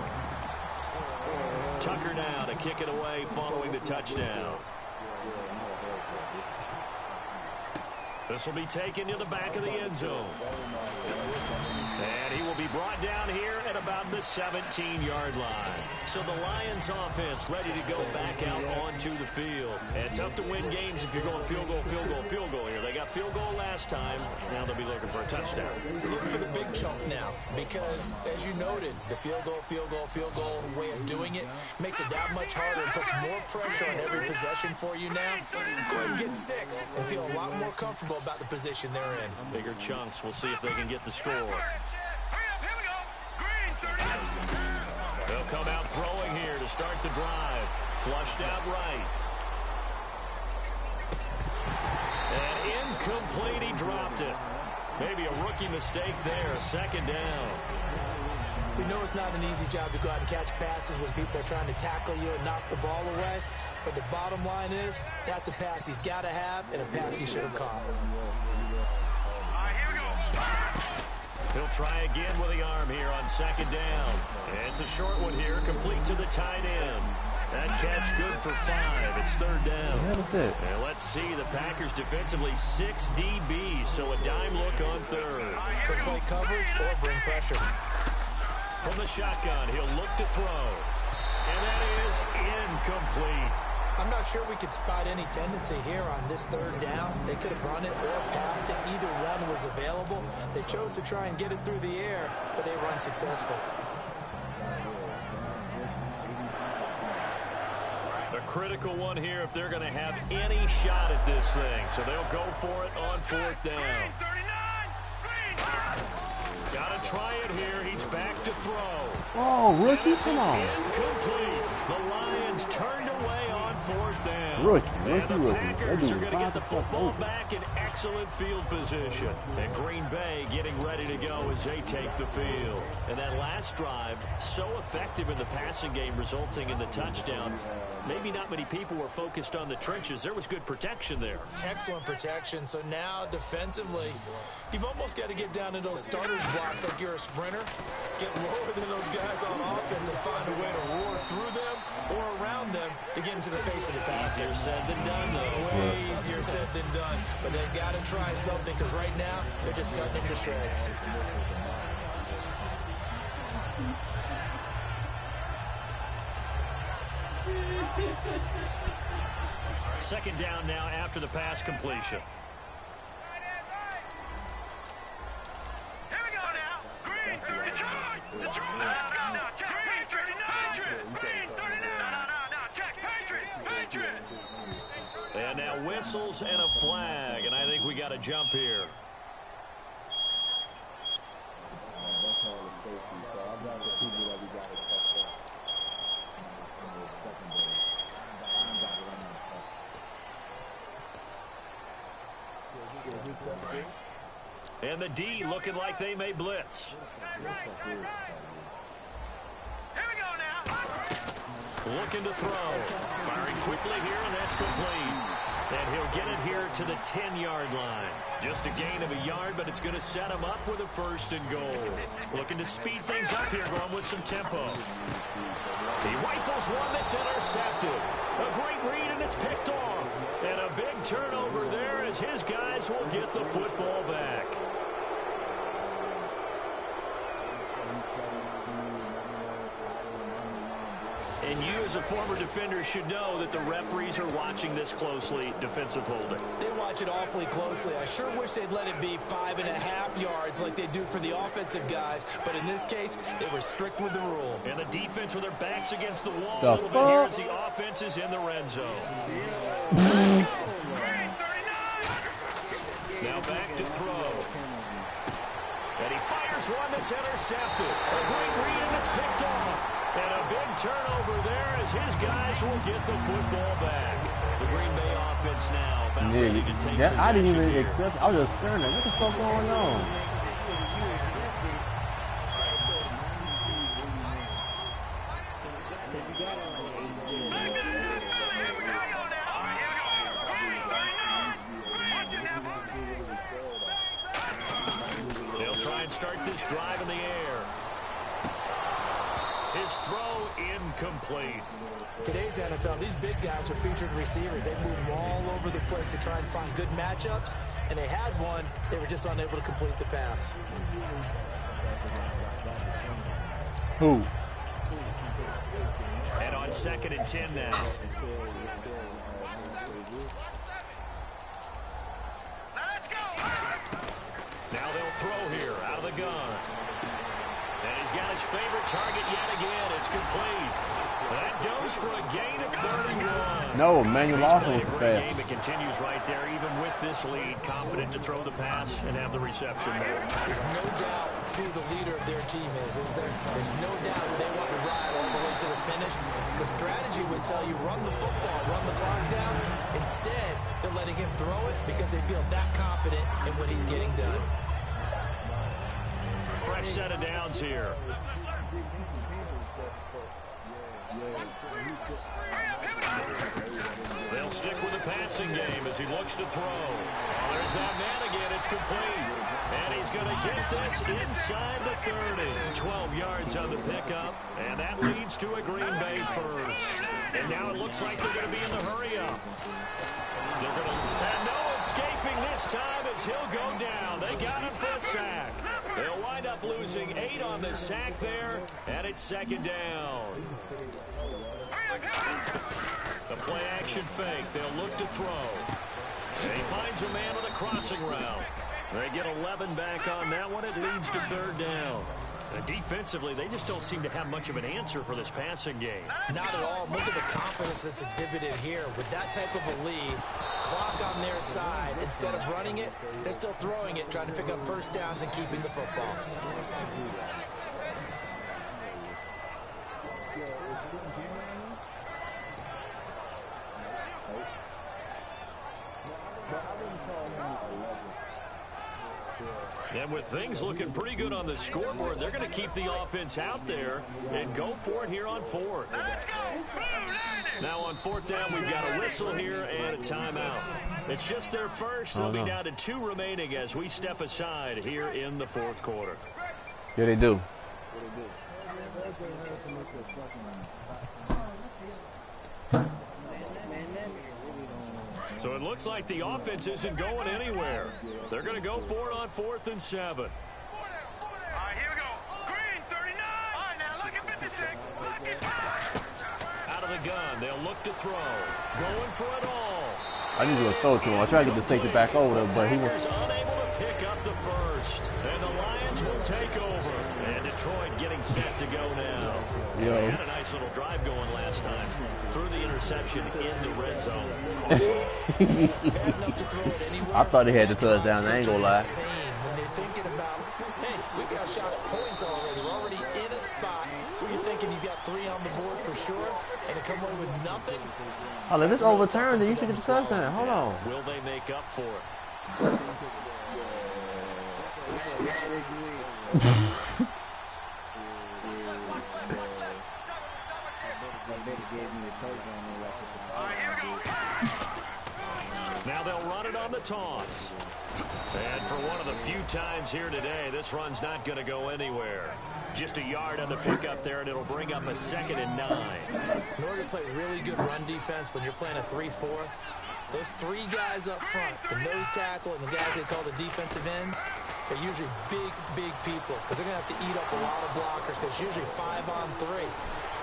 Tucker now to kick it away following the touchdown. This will be taken to the back of the end zone. And he will be brought down here at about the 17-yard line. So the Lions offense ready to go back out onto the field. And tough to win games if you're going field goal, field goal, field goal here. They got field goal last time. Now they'll be looking for a touchdown. You're looking for the big chunk now because, as you noted, the field goal, field goal, field goal way of doing it makes it that much harder and puts more pressure on every possession for you now. Go ahead and get 6 and feel a lot more comfortable about the position they're in. Bigger chunks. We'll see if they can get the score. They'll come out throwing here to start the drive. Flushed out right. And incomplete. He dropped it. Maybe a rookie mistake there. A second down. We know it's not an easy job to go out and catch passes when people are trying to tackle you and knock the ball away. But the bottom line is, that's a pass he's got to have and a pass he should have caught. He'll try again with the arm here on second down. It's a short one here, complete to the tight end. That catch good for 5. It's third down. And let's see, the Packers defensively 6 DBs, so a dime look on third. Could play coverage or bring pressure. From the shotgun, he'll look to throw. And that is incomplete. I'm not sure we could spot any tendency here on this third down. They could have run it or passed it. Either one was available. They chose to try and get it through the air, but they run successful. A critical one here if they're going to have any shot at this thing. So they'll go for it on 4th down. Got to try it here. He's back to throw. Oh, rookie, come on. Incomplete. The Lions turned away on 4th down. Rookie. And the Packers are going to get the football back in excellent field position. And Green Bay getting ready to go as they take the field. And that last drive, so effective in the passing game, resulting in the touchdown. Maybe not many people were focused on the trenches. There was good protection there. Excellent protection. So now, defensively, you've almost got to get down to those starters blocks like you're a sprinter. Get lower than those guys on offense and find a way to roar through them or around them to get into the face of the pass. Easier said than done, though. Way easier said than done. But they've got to try something because right now, they're just cutting into shreds. Second down now after the pass completion. Here we go now. Green, Detroit, let's go now. Check, Patriot, Green, 39. No, check, Patriot. And now whistles and a flag, and I think we got a jump here. And the D looking like they may blitz. Here we go now. Looking to throw. Firing quickly here, and that's complete. And he'll get it here to the 10-yard line. Just a gain of a yard, but it's going to set him up with a 1st and goal. Looking to speed things up here, going with some tempo. He rifles one that's intercepted. A great read, and it's picked off. And a big turnover there as his guys will get the football back. And you, as a former defender, should know that the referees are watching this closely, defensive holding. They watch it awfully closely. I sure wish they'd let it be 5.5 yards like they do for the offensive guys. But in this case, they were strict with the rule. And the defense with their backs against the wall a little bit here as the offense is in the red zone. Now back to throw. And he fires one that's intercepted. A great read, and it's picked off. And a big turnover there as his guys will get the football back. The Green Bay offense now about Yeah, ready to take that, I didn't even here. accept. I was just staring at what the fuck going on. They'll try and start this drive in the air. His throw incomplete. Today's NFL, these big guys are featured receivers. They move all over the place to try and find good matchups, and they had one. They were just unable to complete the pass. Who? And on 2nd and 10 now. Now they'll throw here out of the gun. And he's got his favorite target yet again. It's complete. That goes for a gain of 31. No, Manuel Lawson was the Game fast. it continues right there, even with this lead. Confident to throw the pass and have the reception there. There's no doubt who the leader of their team is there? There's no doubt who they want to ride all the way to the finish. The strategy would tell you run the football, run the clock down. Instead, they're letting him throw it because they feel that confident in what he's getting done. Fresh set of downs here. They'll stick with the passing game as he looks to throw. Oh, there's that man again. It's complete. And he's going to get this inside the 30. 12 yards on the pickup. And that leads to a Green Bay first. And now it looks like they're going to be in the hurry-up. They're going to have no escaping this time as he'll go down. They got him for a sack. They'll wind up losing 8 on the sack there, and it's 2nd down. The play action fake. They'll look to throw. And he finds a man on the crossing route. They get 11 back on that one. It leads to 3rd down. And defensively, they just don't seem to have much of an answer for this passing game. Not at all. Look at the confidence that's exhibited here. With that type of a lead, clock on their side, instead of running it, they're still throwing it, trying to pick up first downs and keeping the football. And with things looking pretty good on the scoreboard, they're going to keep the offense out there and go for it here on 4th. Now on 4th down, we've got a whistle here and a timeout. It's just their first. They'll be down to 2 remaining as we step aside here in the 4th quarter. Yeah, they do. So it looks like the offense isn't going anywhere. They're going to go for it on 4th and 7. All right, here we go. Green, 39. All right, now look at 56. Out of the gun, they'll look to throw. Going for it all. I need to throw it to him. I tried to get the safety back over there, but he was unable to pick up the first. And the Lions will take over. And Detroit getting set to go now. Yo. They had a nice little drive going last time. Threw the interception in the red zone. I thought he had the touchdown. I ain't gonna lie. When they're thinking about, hey, we got shot at points already. We're already in a spot where you're thinking you got 3 on the board for sure, and to come away with nothing. Oh, if it's overturned, then you should get the touchdown. Hold on. Will they make up for it? Now they'll run it on the toss. And for one of the few times here today, this run's not going to go anywhere. Just a yard on the pickup there, and it'll bring up a 2nd and 9. In order to play really good run defense when you're playing a 3-4, those 3 guys up front, the nose tackle and the guys they call the defensive ends, they're usually big, big people because they're going to have to eat up a lot of blockers because it's usually 5 on 3.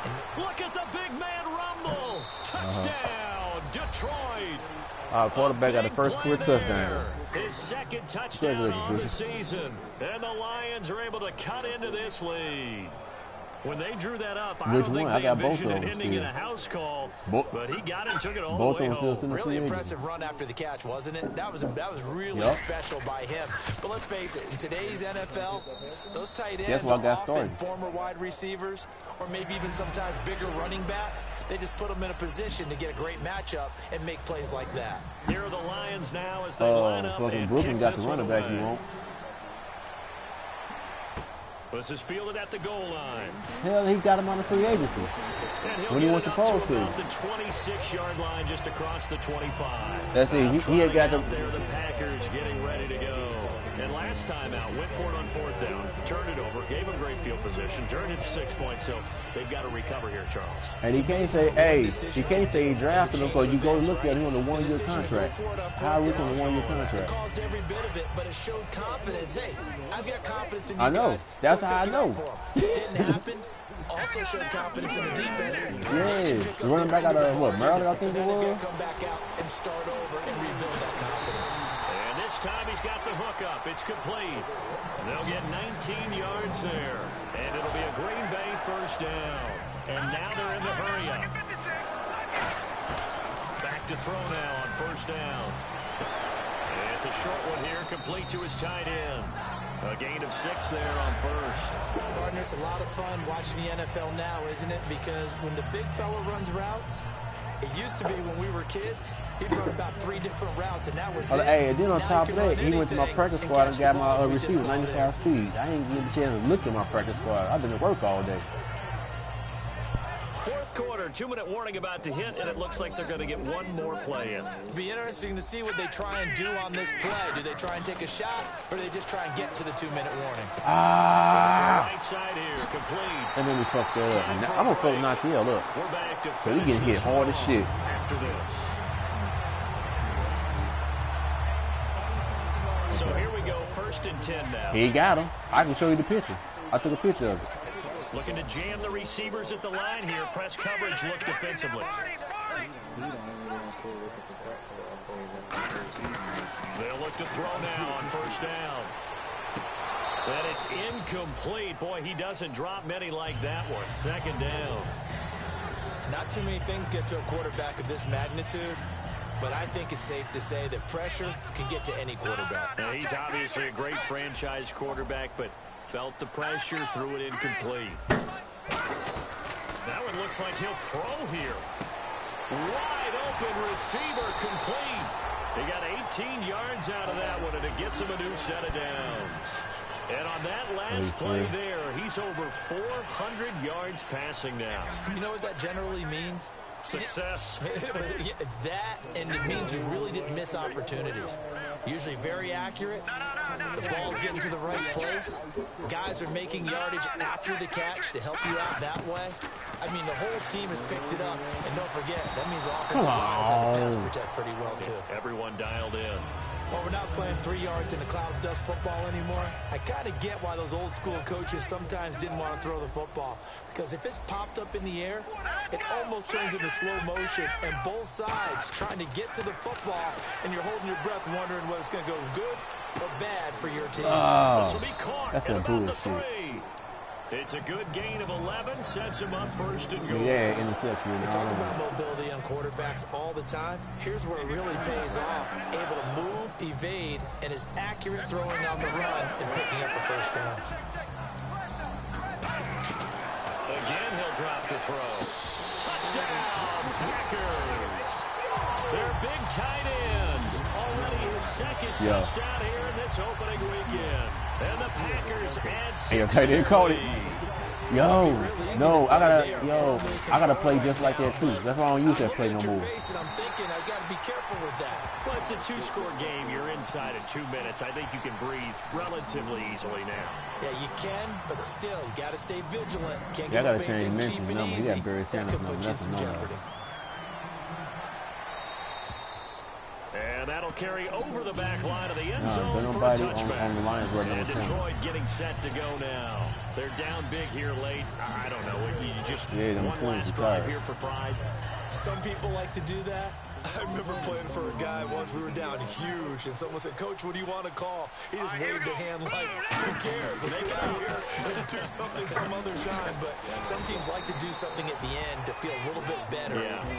And look at the big man rumble. Touchdown, Detroit. Quarterback got the first quick touchdown. His 2nd touchdown on the season. And the Lions are able to cut into this lead. When they drew that up, I Which don't think one? I they got both envisioned of it them ending in still. a house call, but he got it and took it all Both the way of them still home. sitting Really free impressive run after the catch, wasn't it? That was really special by him. But let's face it, in today's NFL, those tight ends are often former wide receivers or maybe even sometimes bigger running backs. They just put them in a position to get a great matchup and make plays like that. Here are the Lions now as they line up and Brooklyn got the running running back you want. This is fielded at the goal line. Hell, he got him on the free agency. When he went to Paul to the 26-yard line just across the 25. That's it. He had got the Packers getting ready to go. And last time out, went for it on 4th down, turned it over, gave him great field position, turned it to 6 points. So they've got to recover here, Charles. And he can't say, hey, he can't say he drafted him because you go look at him on the 1-year contract. How is he on the 1-year contract? It caused every bit of it, but it showed confidence. Hey, I've got confidence in you I know. guys. That's how I know. Didn't happen. Also showed confidence in the defense. Yeah, the running back out of what, Maryland, I think it was. Come back out and start over and rebuild that confidence. And this time he's got the hook up. It's complete. They'll get 19 yards there, and it'll be a Green Bay first down. And now they're in the hurry up. Back to throw now on first down. And it's a short one here, complete to his tight end. A gain of 6 there on first. Partner, it's a lot of fun watching the NFL now, isn't it? Because when the big fella runs routes, it used to be when we were kids, he'd run about 3 different routes, and that was it. Hey, and then on top of that, he went to my practice squad and got my receiver 95 speed. I didn't get a chance to look at my practice squad. I've been at work all day. 4th quarter, 2-minute warning about to hit, and it looks like they're going to get one more play in. It'll be interesting to see what they try and do on this play. Do they try and take a shot, or do they just try and get to the 2-minute warning? Right side here, complete. And then we fucked that up. And I'm going to fuck Natil up. We're back to so he getting hit hard as shit. After this. So here we go, 1st and 10 now. He got him. I can show you the picture. I took a picture of it. Looking to jam the receivers at the line here. Press coverage, look defensively. They'll look to throw now on first down. And it's incomplete. Boy, he doesn't drop many like that one. 2nd down. Not too many things get to a quarterback of this magnitude, but I think it's safe to say that pressure can get to any quarterback. Now, he's obviously a great franchise quarterback, but felt the pressure, threw it incomplete. That one looks like he'll throw here. Wide open receiver, complete. He got 18 yards out of that one, and it gets him a new set of downs. And on that last play there, he's over 400 yards passing now. You know what that generally means? Success. That, and it means you really didn't miss opportunities. Usually very accurate. The ball's getting to the right place. Guys are making yardage after the catch to help you out that way. I mean, the whole team has picked it up. And don't forget, that means the offensive line is able to pass protect pretty well, too. Everyone dialed in. Well, we're not playing 3 yards in a cloud of dust football anymore. I kind of get why those old school coaches sometimes didn't want to throw the football. Because if it's popped up in the air, it almost turns into slow motion. And both sides trying to get to the football, and you're holding your breath wondering whether it's going to go good or bad for your team. This will be caught at about the 3. It's a good gain of 11, sets him up 1st and goal. Yeah, interception. We talk about mobility on quarterbacks all the time. Here's where it really pays off. Able to move, evade, and is accurate throwing on the run and picking up a first down. Again, he'll drop the throw. Touchdown, Packers. Their big tight end. Already his 2nd touchdown here in this opening weekend. And the Packers add 6. Tight end caught it. I gotta play just like that too. That's why I don't use that play no more. I'm thinking I've got to be careful with that. Well, it's a 2-score game. You're inside in 2 minutes. I think you can breathe relatively easily now. Yeah, you can, but still, you got to stay vigilant. Can't I get gotta change Mensah's number. He got Barry Sanders' number. That's a no. And that'll carry over the back line of the end zone for a touchback. On the Lions right and now. Detroit getting set to go now. They're down big here late. I don't know. You just one last drive here for pride. Some people like to do that. I remember playing for a guy once. We were down huge, and someone said, "Coach, what do you want to call?" He just waved a hand like, "Who cares? Let's get out here and do something some other time." But some teams like to do something at the end to feel a little bit better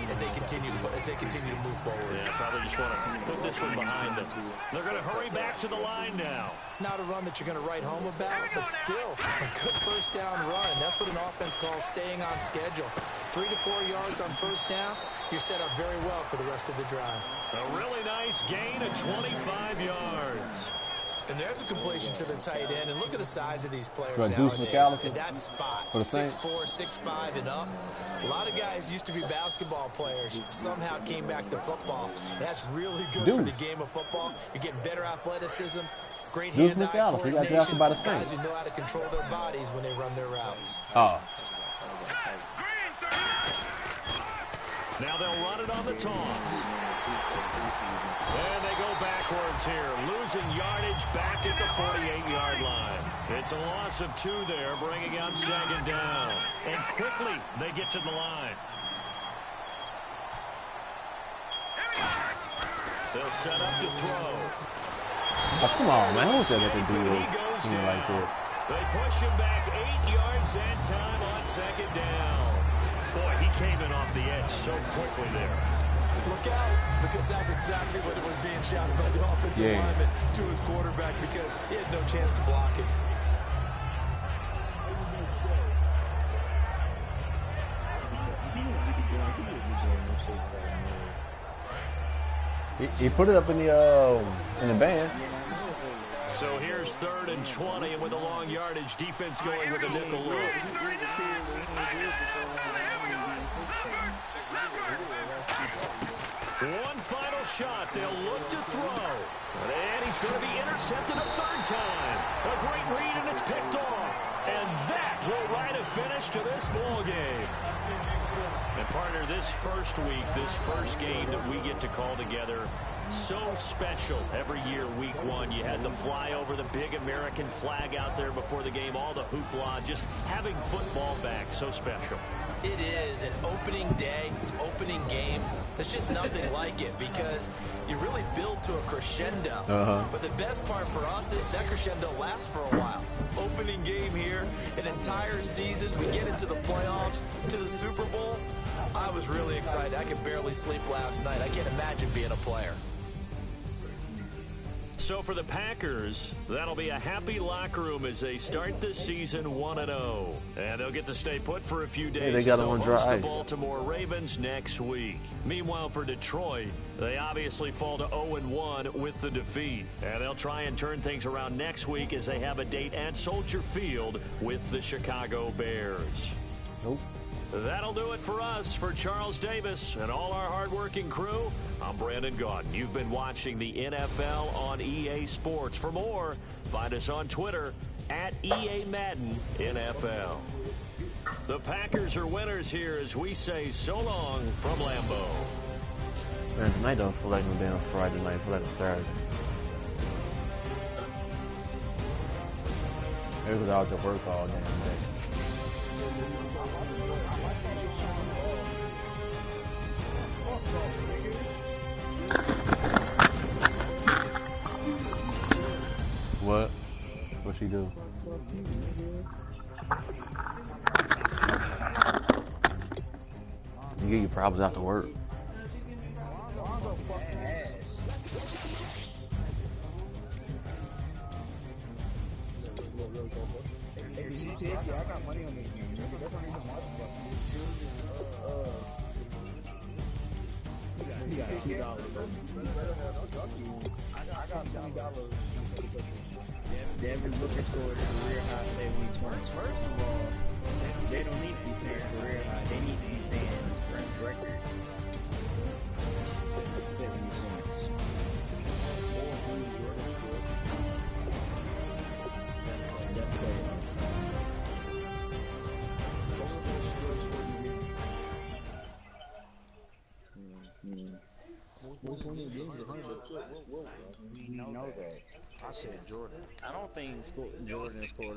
as they continue to move forward. Yeah, probably just want to put this one behind them. They're going to hurry back to the line now. Not a run that you're going to write home about, but still a good first down run. That's what an offense calls staying on schedule. 3 to 4 yards on first down, you're set up very well for the rest of the drive. A really nice gain of 25 yards. And there's a completion to the tight end. And look at the size of these players nowadays. In that spot, 6'4", 6'5", and up. A lot of guys used to be basketball players, somehow came back to football. That's really good for the game of football. You're getting better athleticism, great hand-eye coordination, guys who know how to control their bodies when they run their routes. Oh. Now they'll run it on the toss. And they go backwards here, losing yardage back at the 48-yard line. It's a loss of 2 there, bringing up second down. And quickly, they get to the line. They'll set up to throw. Oh, come on, man. Who said they can do it like that? They push him back 8 yards and time on second down. Boy, he came in off the edge so quickly there. Look out, because that's exactly what it was being shouted by the offensive lineman to his quarterback, because he had no chance to block it. He put it up in the band. So here's 3rd and 20, and with a long yardage, defense going with a nickel look. One final shot. They'll look to throw. And he's going to be intercepted a 3rd time. A great read, and it's picked off. And that will write a finish to this ball game. And partner, this first week, this first game that we get to call together, so special every year, week 1. You had the flyover, the big American flag out there before the game, all the hoopla, just having football back, so special. It is an opening day, opening game. There's just nothing like it because you really build to a crescendo. But the best part for us is that crescendo lasts for a while. Opening game here, an entire season. We get into the playoffs, to the Super Bowl. I was really excited. I could barely sleep last night. I can't imagine being a player. So for the Packers, that'll be a happy locker room as they start the season 1-0. And they'll get to stay put for a few days as they'll host the Baltimore Ravens next week. Meanwhile, for Detroit, they obviously fall to 0-1 with the defeat. And they'll try and turn things around next week as they have a date at Soldier Field with the Chicago Bears. Nope. That'll do it for us. For Charles Davis and all our hardworking crew, I'm Brandon Gaudin. You've been watching the NFL on EA Sports. For more, find us on Twitter at EA Madden NFL. The Packers are winners here as we say so long from Lambeau. Man, tonight don't feel like no damn Friday night. I feel like a Saturday. Maybe because I was at work all damn day. What? What she do? You get your problems after work. I got money on this game. That's the reason why you got $2. I got $20. Devin looking for the career high 70-20. First of all, they don't need to be saying career high. They need to be saying French record. 70 points. That's bad. We know that. I said Jordan. I don't think Jordan scored